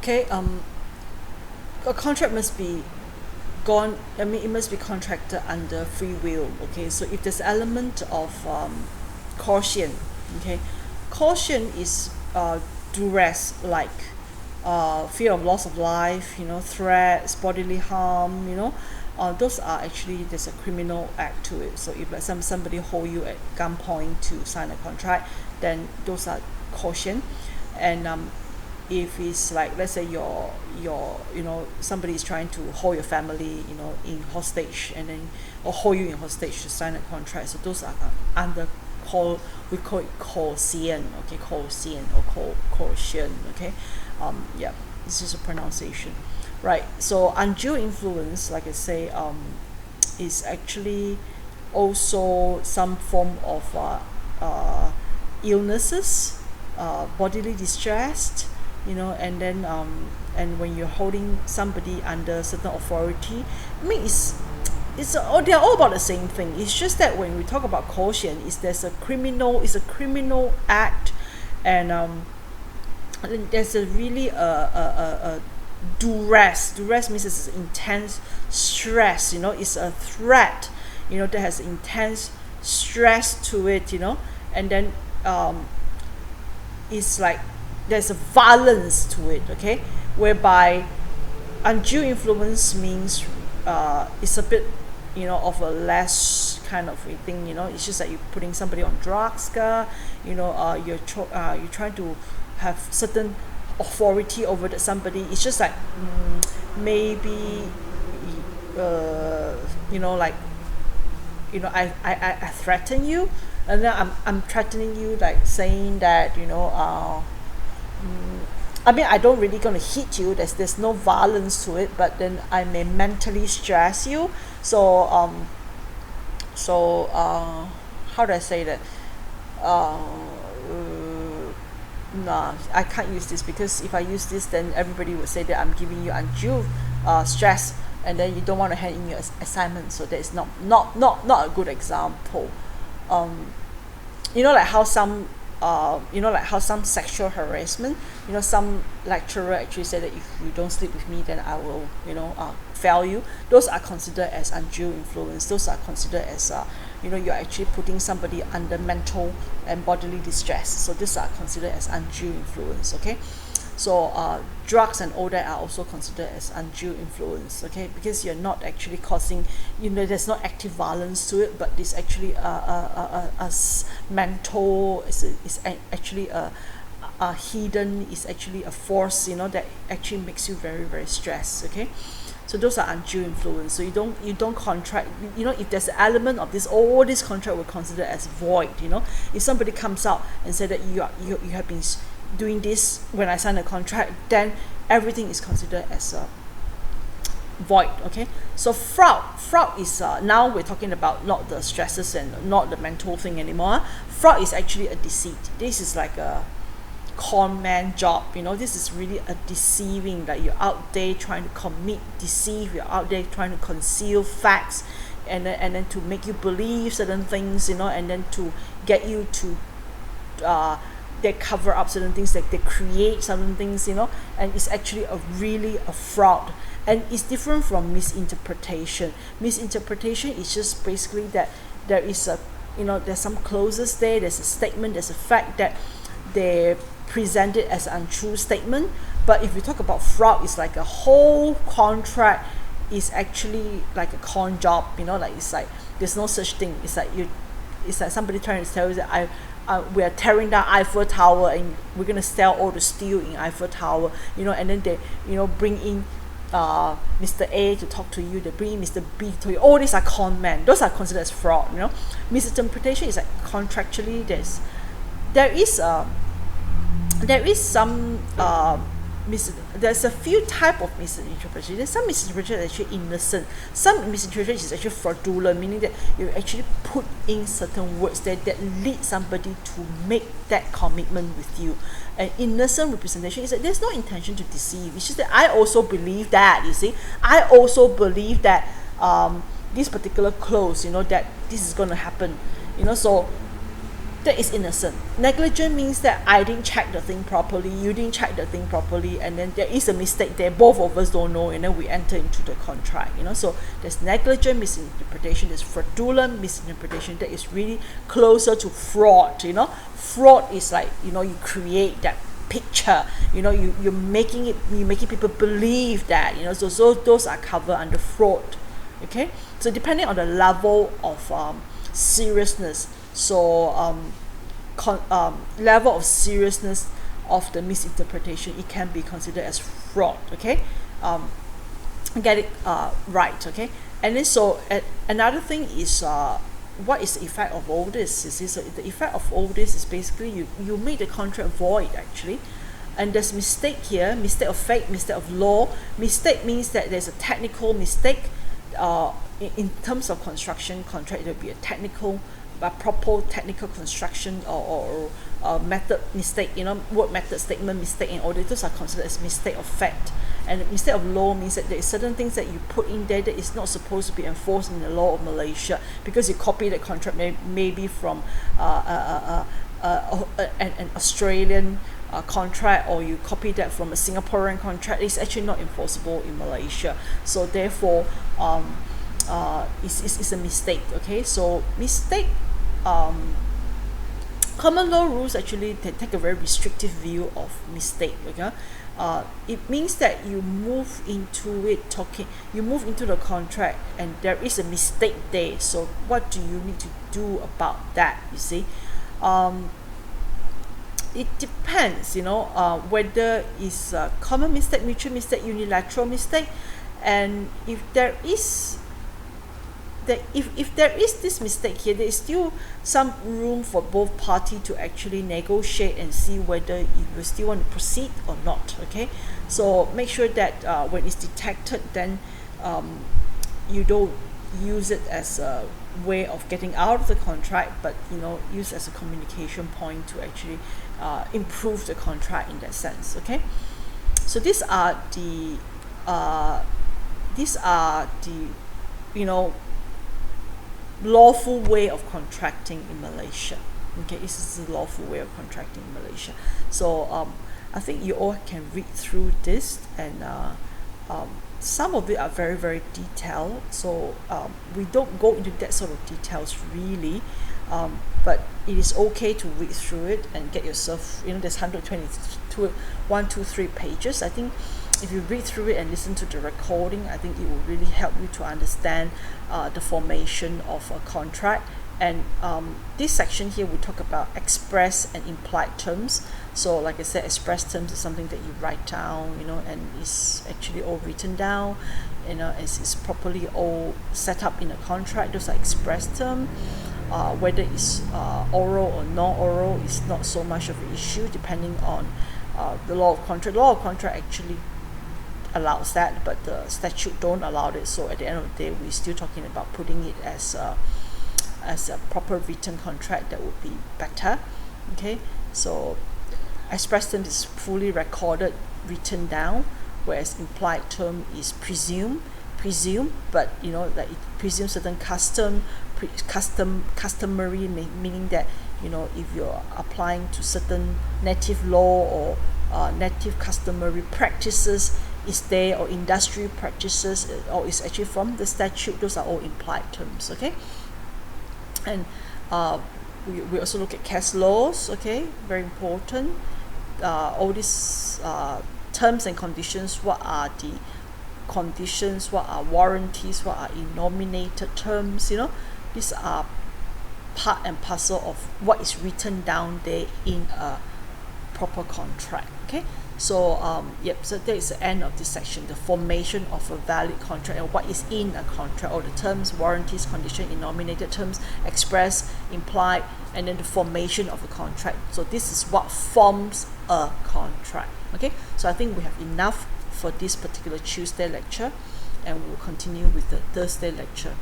Okay, a contract must be it must be contracted under free will. Okay, so if there's element of caution, okay, caution is duress, like fear of loss of life, threats, bodily harm, those are actually, there's a criminal act to it. So if like somebody hold you at gunpoint to sign a contract, then those are caution. And if it's like, let's say somebody is trying to hold your family in hostage, and then or hold you in hostage to sign a contract, so those are under we call it coercion. Okay, coercion or coercion. Okay, yeah, this is a pronunciation, right? So undue influence, like I say, is actually also some form of illnesses, bodily distress, and when you're holding somebody under certain authority, I mean, they're all about the same thing. It's just that when we talk about coercion, it's a criminal act, and there's a really a duress. Duress means it's intense stress. It's a threat. That has intense stress to it. And then it's like there's a violence to it. Okay, whereby undue influence means it's a bit of a less kind of a thing. It's just that you're putting somebody on drugs, you're trying to have certain authority over somebody. It's just like maybe like I threaten you, and then I'm threatening you, like saying that I mean, I don't really gonna hit you. There's no violence to it, but then I may mentally stress you. So how do I say that? Nah, I can't use this, because if I use this, then everybody would say that I'm giving you undue stress, and then you don't want to hand in your assignment. So that is not a good example. Like how some sexual harassment, some lecturer actually said that if you don't sleep with me, then I will fail you. Those are considered as undue influence. Those are considered as you're actually putting somebody under mental and bodily distress. So these are considered as undue influence. Okay, so drugs and all that are also considered as undue influence. Okay, because you're not actually causing, there's no active violence to it, but it's actually a mental, it's actually a hidden, is actually a force, that actually makes you very, very stressed. Okay, so those are undue influence. So you don't contract, if there's an element of this, all this contract will consider as void. If somebody comes out and say that you have been doing this when I sign a contract, then everything is considered as void. Okay, so fraud is now we're talking about not the stresses and not the mental thing anymore. Fraud is actually a deceit. This is like a con man job. This is really a deceiving, like you're out there trying to deceive, you're out there trying to conceal facts, and then to make you believe certain things, and then to get you to they cover up certain things, like they create certain things, and it's actually really a fraud. And it's different from misinterpretation. Misinterpretation is just basically that there is there's some clauses there, there's a statement, there's a fact that they present it as an untrue statement. But if we talk about fraud, it's like a whole contract is actually like a con job. Like it's like there's no such thing. It's like somebody trying to tell you that we are tearing down Eiffel Tower and we're gonna sell all the steel in Eiffel Tower, and then they bring in Mr. A to talk to you, they bring in Mr. B to talk to you. All these are con men. Those are considered as fraud. Misinterpretation is like contractually there is some there's a few type of misinterpretation. There's some misinterpretation that is actually innocent. Some misinterpretation is actually fraudulent, meaning that you actually put in certain words that lead somebody to make that commitment with you. An innocent representation is that there's no intention to deceive. It's just that I also believe that, I also believe that this particular clause, that this is going to happen. So that is innocent. Negligent means that I didn't check the thing properly, you didn't check the thing properly, and then there is a mistake there, both of us don't know, and then we enter into the contract, so there's negligent misinterpretation, there's fraudulent misinterpretation that is really closer to fraud. Fraud is like, you create that picture, you're making people believe that, so those are covered under fraud. Okay, so depending on the level of seriousness, level of seriousness of the misinterpretation, it can be considered as fraud. Okay, get it right. Okay, and then another thing is what is the effect of all this? So the effect of all this is basically you make the contract void actually. And there's mistake here, mistake of fact, mistake of law. Mistake means that there's a technical mistake. In terms of construction contract, there will be a proper technical construction or method mistake, work method statement mistake, and all those are considered as mistake of fact. And mistake of law means that there is certain things that you put in there that is not supposed to be enforced in the law of Malaysia because you copy the contract maybe from an Australian contract, or you copy that from a Singaporean contract. It's actually not enforceable in Malaysia, so therefore it's a mistake. Okay, so mistake, common law rules actually take a very restrictive view of mistake. Okay, it means that you move into the contract and there is a mistake there, so what do you need to do about that? You see, it depends, whether it's a common mistake, mutual mistake, unilateral mistake, and if there is this mistake here, there is still some room for both parties to actually negotiate and see whether you still want to proceed or not. Okay, so make sure that when it's detected, then you don't use it as a way of getting out of the contract, but use as a communication point to actually improve the contract in that sense. Okay, so these are the lawful way of contracting in Malaysia. Okay, this is the lawful way of contracting in Malaysia. So I think you all can read through this, and some of it are very, very detailed, so we don't go into that sort of details really, but it is okay to read through it and get yourself, there's 123 pages. I think if you read through it and listen to the recording, I think it will really help you to understand the formation of a contract. And this section here we talk about express and implied terms. So like I said, express terms is something that you write down, and it's actually all written down, as it's properly all set up in a contract. Those are express terms. Whether it's oral or non-oral is not so much of an issue, depending on the law of contract. The law of contract actually allows that, but the statute don't allow it. So at the end of the day, we're still talking about putting it as a proper written contract. That would be better. Okay, so express term is fully recorded, written down, whereas implied term is presumed, but that it presumes certain customary, meaning that if you're applying to certain native law or native customary practices is there, or industry practices, or is actually from the statute, those are all implied terms. Okay, and we also look at case laws. Okay, very important. All these terms and conditions, what are the conditions, what are warranties, what are enumerated terms, these are part and parcel of what is written down there in a proper contract. Okay, so so that is the end of this section, the formation of a valid contract and what is in a contract, or the terms, warranties, condition, enumerated terms, express, implied, and then the formation of a contract. So this is what forms a contract. Okay, so I think we have enough for this particular Tuesday lecture, and we'll continue with the Thursday lecture.